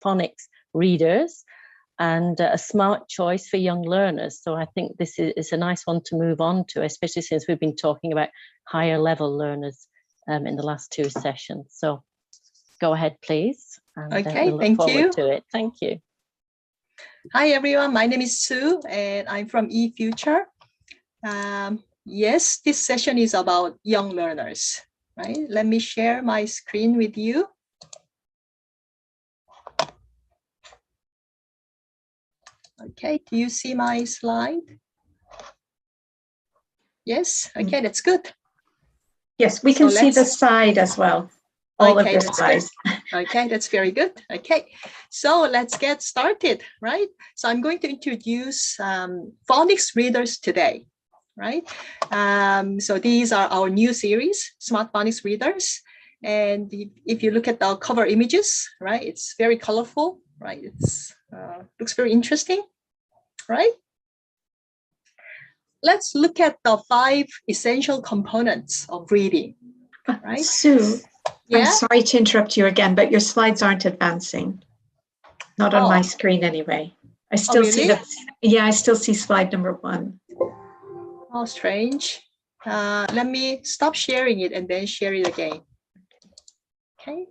phonics readers and a smart choice for young learners. So I think this is a nice one to move on to, especially since we've been talking about higher level learners in the last 2 sessions. So go ahead, please. And, okay, we'll thank you. To it. Thank you. Hi, everyone. My name is Sue, and I'm from eFuture. Yes, this session is about young learners, right? Let me share my screen with you. Okay, do you see my slide? Yes, okay, that's good. Yes, we can see the side as well. All of the slides. Okay, that's very good. Okay, so let's get started, right? So I'm going to introduce phonics readers today, right? So these are our new series, Smart Phonics Readers. And if you look at the cover images, right, it's very colorful, right? It's looks very interesting, right? Let's look at the 5 essential components of reading, right? Sue, yeah? I'm sorry to interrupt you again, but your slides aren't advancing. Not on my screen anyway. I still see I still see slide number 1. Oh, strange. Let me stop sharing it and then share it again. Okay.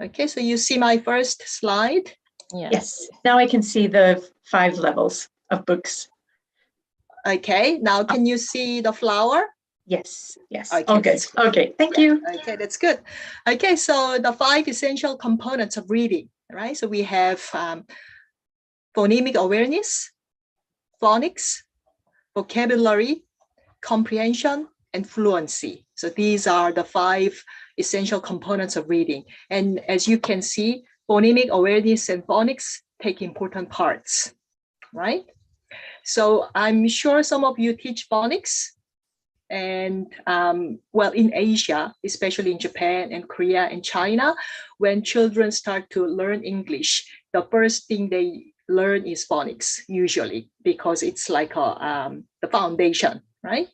Okay, so you see my first slide? Yes. Now I can see the 5 levels of books. Okay, now can you see the flower? Yes, yes. Okay, all good. Okay, thank you. Okay, that's good. Okay, so the 5 essential components of reading, right? So we have phonemic awareness, phonics, vocabulary, comprehension, and fluency. So these are the 5 essential components of reading. And as you can see, phonemic awareness and phonics take important parts, right? So I'm sure some of you teach phonics. And well, in Asia, especially in Japan and Korea and China, when children start to learn English, the first thing they learn is phonics, usually, because it's like the foundation, right?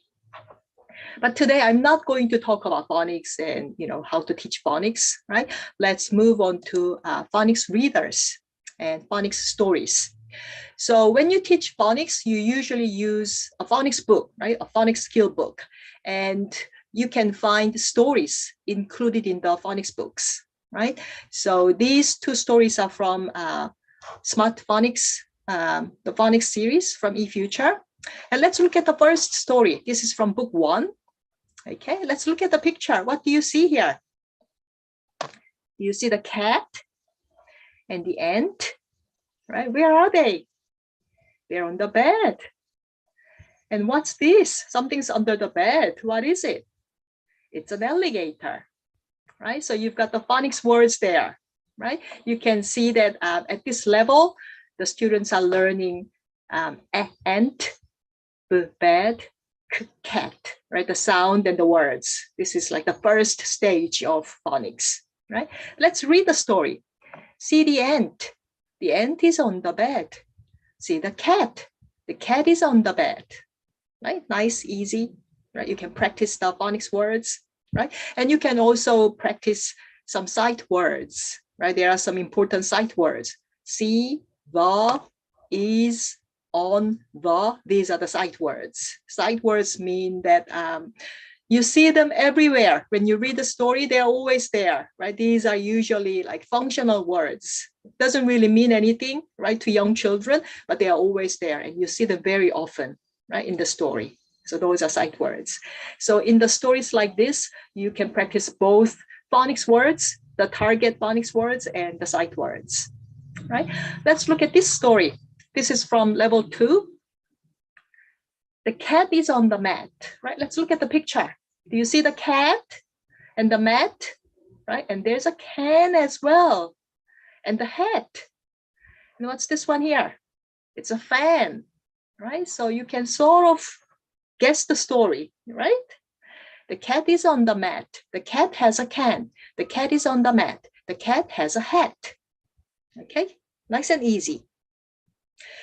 But today I'm not going to talk about phonics and how to teach phonics, right? Let's move on to phonics readers and phonics stories. So when you teach phonics, you usually use a phonics book, right? A phonics skill book. And you can find stories included in the phonics books, right? So these 2 stories are from Smart Phonics, the phonics series from eFuture. And let's look at the first story. This is from book 1. Okay, let's look at the picture. What do you see here? You see the cat and the ant, right? Where are they? They're on the bed. And what's this? Something's under the bed. What is it? It's an alligator, right? So you've got the phonics words there, right? You can see that at this level, the students are learning ant, bed, cat, right? The sound and the words. This is like the first stage of phonics, right? Let's read the story. See the ant. The ant is on the bed. See the cat is on the bed, right? Nice, easy, right? You can practice the phonics words, right? And you can also practice some sight words, right? There are some important sight words. See, the, is, on, the, these are the sight words. Sight words mean that you see them everywhere. When you read the story, they're always there, right? These are usually like functional words. Doesn't really mean anything, right, to young children, but they are always there and you see them very often, right, in the story. So those are sight words. So in the stories like this, you can practice both phonics words, the target phonics words, and the sight words, right? Let's look at this story. This is from level 2. The cat is on the mat, right? Let's look at the picture. Do you see the cat and the mat, right? And there's a can as well. And the hat. And what's this one here? It's a fan, right? So you can sort of guess the story, right? The cat is on the mat. The cat has a can. The cat is on the mat. The cat has a hat. Okay, nice and easy.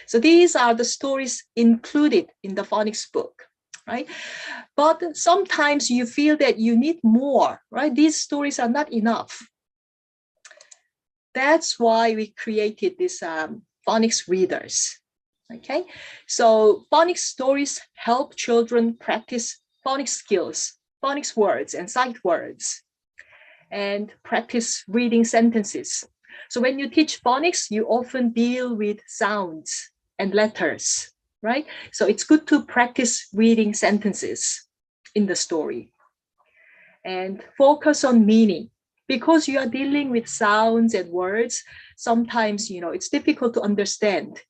So these are the stories included in the phonics book. right? But sometimes you feel that you need more, right? These stories are not enough. That's why we created this phonics readers. Okay, so phonics stories help children practice phonics skills, phonics words and sight words, and practice reading sentences. So when you teach phonics, you often deal with sounds and letters, right? So it's good to practice reading sentences in the story and focus on meaning. Because you are dealing with sounds and words, sometimes, it's difficult to understand.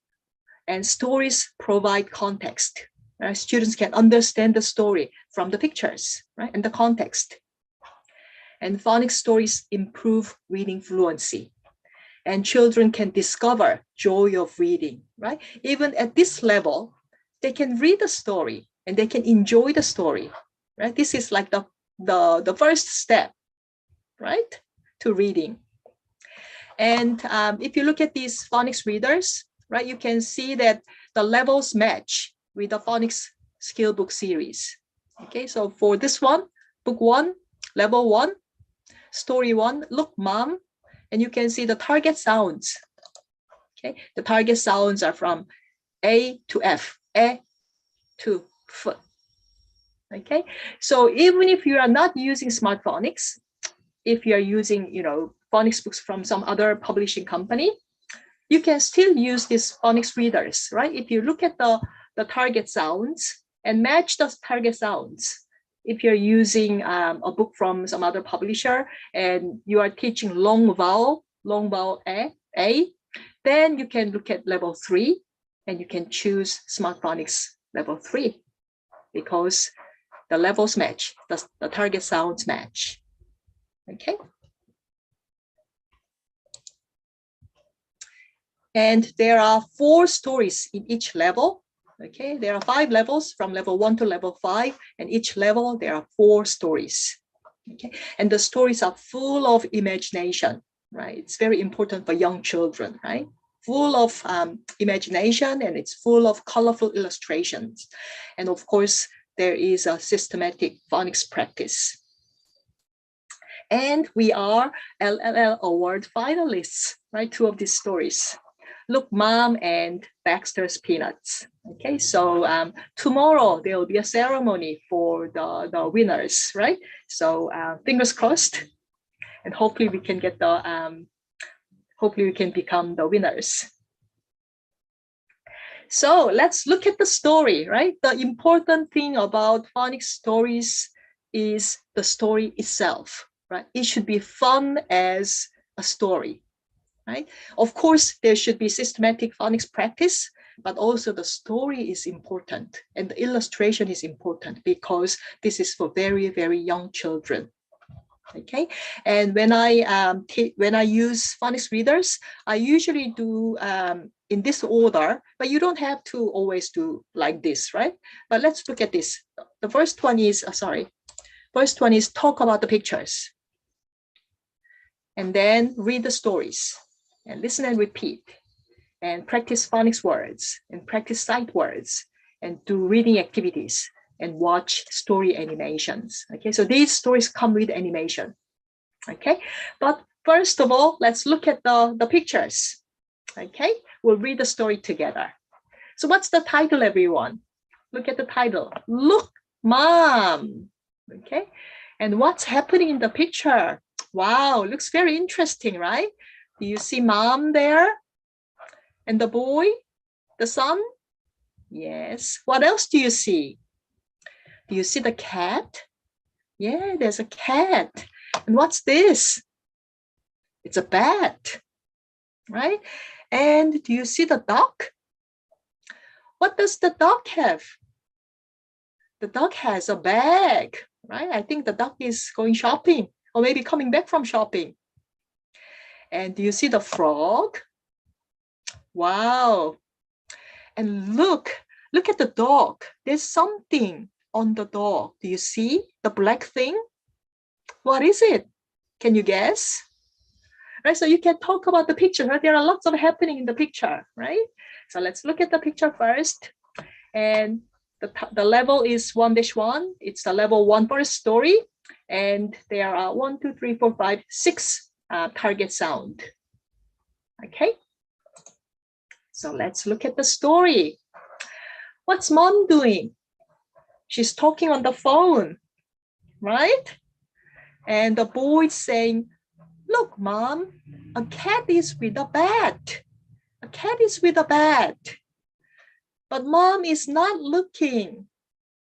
And stories provide context. Right? Students can understand the story from the pictures, right? And the context. And phonics stories improve reading fluency. And children can discover joy of reading, right? Even at this level, they can read the story and they can enjoy the story, right? This is like the first step, right, to reading. And if you look at these phonics readers, right, you can see that the levels match with the phonics skill book series. Okay, so for this one, book 1, level 1, story 1, look mom, and you can see the target sounds. Okay, the target sounds are from A to F, A to F. Okay, so even if you are not using Smart Phonics, if you are using, phonics books from some other publishing company, you can still use these phonics readers, right? If you look at the target sounds and match the target sounds, if you're using a book from some other publisher and you are teaching long vowel A, then you can look at level 3 and you can choose Smart Phonics level 3 because the levels match, the target sounds match. Okay. And there are 4 stories in each level. Okay, there are 5 levels from level 1 to level 5, and each level there are 4 stories. Okay, and the stories are full of imagination, right? It's very important for young children, right? Full of imagination, and it's full of colorful illustrations. And of course, there is a systematic phonics practice. And we are LLL Award finalists, right? 2 of these stories. Look Mom and Baxter's Peanuts. Okay, so tomorrow there will be a ceremony for the winners, right? So fingers crossed, and hopefully we can get hopefully we can become the winners. So let's look at the story, right? The important thing about phonics stories is the story itself, right? It should be fun as a story, right? Of course, there should be systematic phonics practice, but also the story is important and the illustration is important because this is for very, very young children. Okay, and when I use phonics readers, I usually do in this order, but you don't have to always do like this, right? But let's look at this. The first one is first one is talk about the pictures, and then read the stories, and listen and repeat, and practice phonics words, and practice sight words, and do reading activities, and watch story animations. Okay, so these stories come with animation. Okay, but first of all, let's look at the pictures. Okay, we'll read the story together. So what's the title, everyone? Look at the title. Look, Mom. Okay, and what's happening in the picture? Wow, looks very interesting, right? Do you see Mom there? And the boy, the son? Yes. What else do you see? Do you see the cat? Yeah, there's a cat. And what's this? It's a bat, right? And do you see the duck? What does the duck have? The duck has a bag, right? I think the duck is going shopping or maybe coming back from shopping. And do you see the frog? Wow. And look at the dog. There's something on the dog. Do you see the black thing? What is it? Can you guess? Right, so you can talk about the picture, right? There are lots of happening in the picture, right? So let's look at the picture first. And The level is 1-1. It's the level 1 first story. And there are 1, 2, 3, 4, 5, 6 target sound. Okay. So let's look at the story. What's mom doing? She's talking on the phone, right? And the boy's saying, look, mom, a cat is with a bat. A cat is with a bat. But mom is not looking,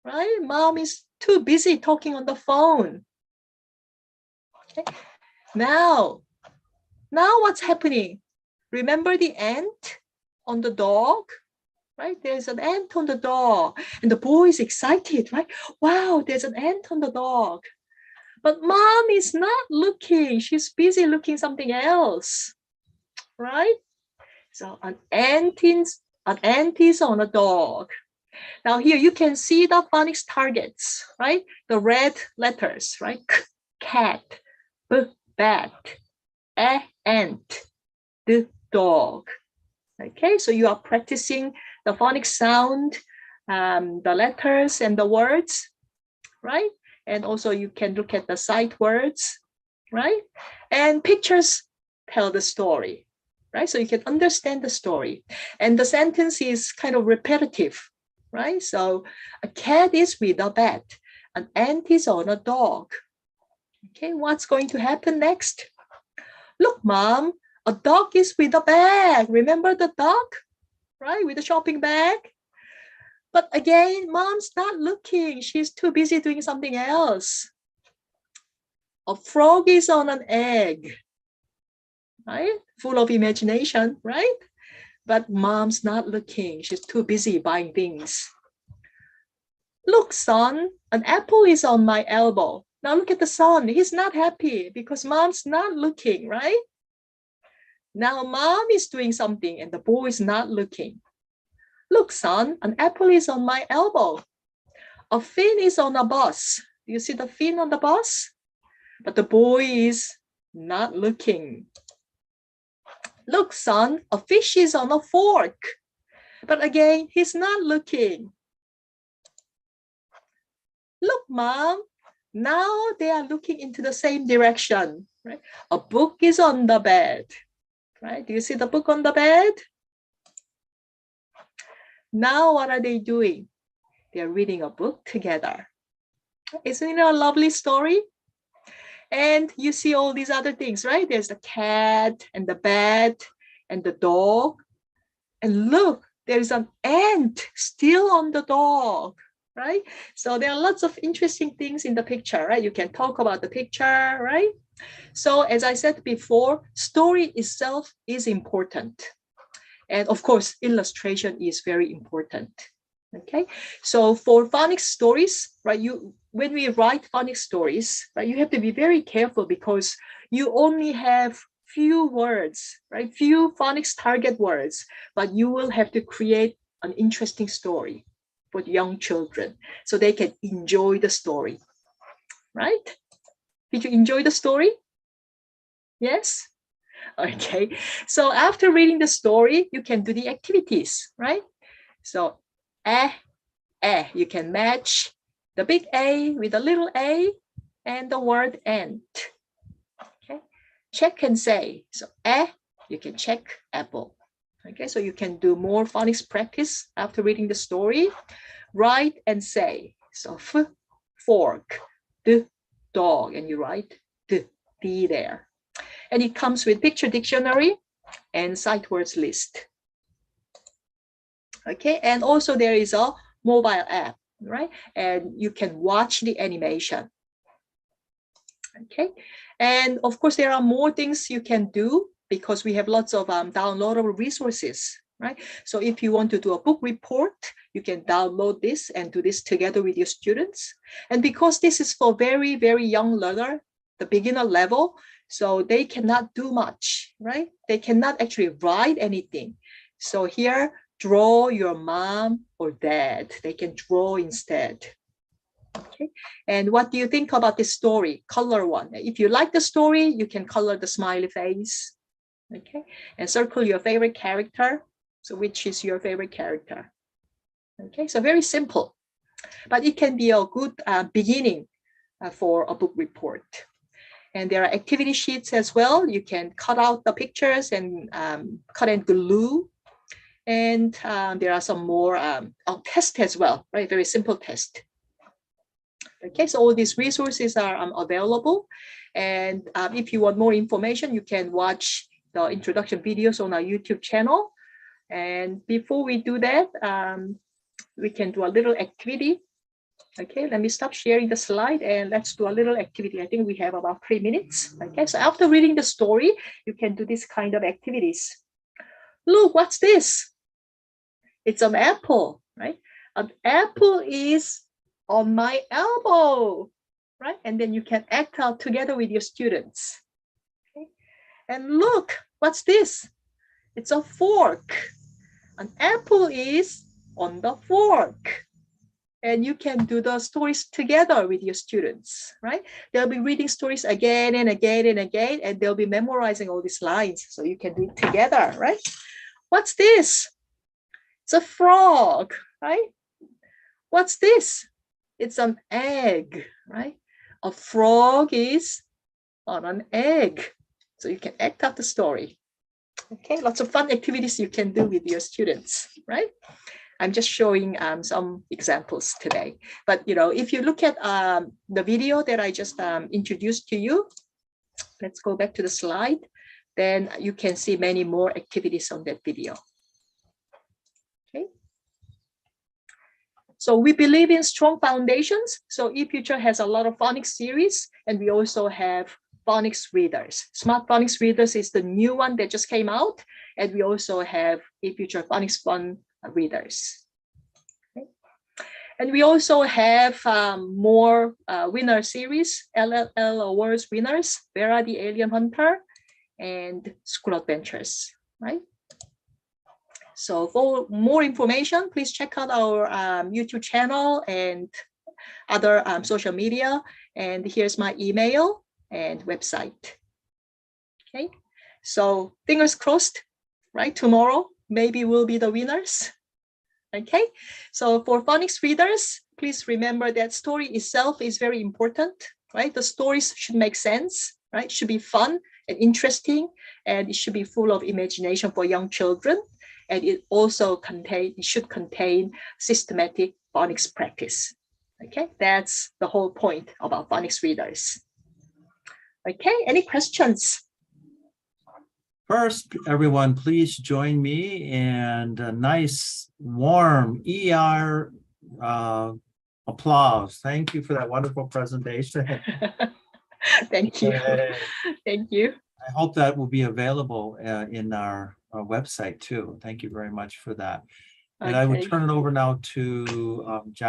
right? Mom is too busy talking on the phone. Okay. Now what's happening? Remember the ant on the dog? Right? There's an ant on the dog. And the boy is excited, right? Wow, there's an ant on the dog. But mom is not looking. She's busy looking something else, right? So an ant is on a dog. Now here you can see the phonics targets, right? The red letters, right? Cat, bat, ant, the dog. Okay, so you are practicing the phonics sound, the letters and the words, right? And also you can look at the sight words, right? And pictures tell the story, right? So you can understand the story. And the sentence is kind of repetitive, right? So a cat is with a bat, an ant is on a dog. Okay, what's going to happen next? Look, mom, a dog is with a bag. Remember the dog, right? With the shopping bag. But again, mom's not looking. She's too busy doing something else. A frog is on an egg, right? Full of imagination, right? But mom's not looking. She's too busy buying things. Look, son, an apple is on my elbow. Now look at the son. He's not happy because mom's not looking, right? Now mom is doing something and the boy is not looking. Look, son, an apple is on my elbow. A fin is on a bus. Do you see the fin on the bus? But the boy is not looking. Look, son, a fish is on a fork. But again, he's not looking. Look, mom, now they are looking into the same direction. Right? A book is on the bed. Right? Do you see the book on the bed? Now what are they doing? They're reading a book together. Isn't it a lovely story? And you see all these other things, right? There's the cat and the bat and the dog. And look, there's an ant still on the dog, right? So there are lots of interesting things in the picture, right? You can talk about the picture, right? So as I said before, story itself is important. And of course, illustration is very important. Okay, so for phonics stories, right? When we write phonics stories, right, you have to be very careful because you only have few words, right? Few phonics target words, but you will have to create an interesting story for young children so they can enjoy the story, right? Did you enjoy the story? Yes? Okay, so after reading the story, you can do the activities, right? So, you can match the big A with the little a and the word ant. Okay, check and say. So, you can check apple. Okay, so you can do more phonics practice after reading the story. Write and say. So, fork, the dog, and you write the D there. And it comes with picture dictionary and sight words list. Okay, and also there is a mobile app, right? And you can watch the animation. Okay, and of course there are more things you can do because we have lots of downloadable resources, right? So if you want to do a book report, you can download this and do this together with your students. And because this is for very, very young learner, the beginner level, so they cannot do much, right? They cannot actually write anything. So here, draw your mom or dad. They can draw instead. Okay. And what do you think about this story? Color one. If you like the story, you can color the smiley face. Okay. And circle your favorite character. So which is your favorite character? Okay, so very simple, but it can be a good beginning for a book report. And there are activity sheets as well. You can cut out the pictures and cut and glue. And there are some more tests as well, right? Very simple test. Okay, so all these resources are available. And if you want more information, you can watch the introduction videos on our YouTube channel. And before we do that, we can do a little activity. Okay, let me stop sharing the slide and let's do a little activity. I think we have about 3 minutes. Okay, so after reading the story, you can do this kind of activities. Look, what's this? It's an apple, right? An apple is on my elbow, right? And then you can act out together with your students. Okay? And look, what's this? It's a fork. An apple is on the fork. And you can do the stories together with your students, right? They'll be reading stories again and again and again, and they'll be memorizing all these lines. So you can do it together, right? What's this? It's a frog, right? What's this? It's an egg, right? A frog is on an egg. So you can act out the story. Okay, lots of fun activities you can do with your students, right? I'm just showing some examples today. But, you know, if you look at the video that I just introduced to you, let's go back to the slide, then you can see many more activities on that video. Okay. So we believe in strong foundations. So eFuture has a lot of phonics series, and we also have phonics readers. Smart phonics readers is the new one that just came out. And we also have eFuture Phonics Fun readers. Okay. And we also have more winner series, LLL Awards winners, Vera the Alien Hunter, and School Adventures, right? So for more information, please check out our YouTube channel and other social media. And here's my email and website. Okay, so fingers crossed, right? Tomorrow, maybe we'll be the winners. Okay, so for phonics readers, please remember that story itself is very important, right? The stories should make sense, right? Should be fun and interesting, and it should be full of imagination for young children. And it also should contain systematic phonics practice. Okay, that's the whole point about phonics readers. Okay, any questions? First, everyone, please join me in a nice, warm ER applause. Thank you for that wonderful presentation. Thank you. Thank you. I hope that will be available in our website too. Thank you very much for that. And I would turn it over now to Jack.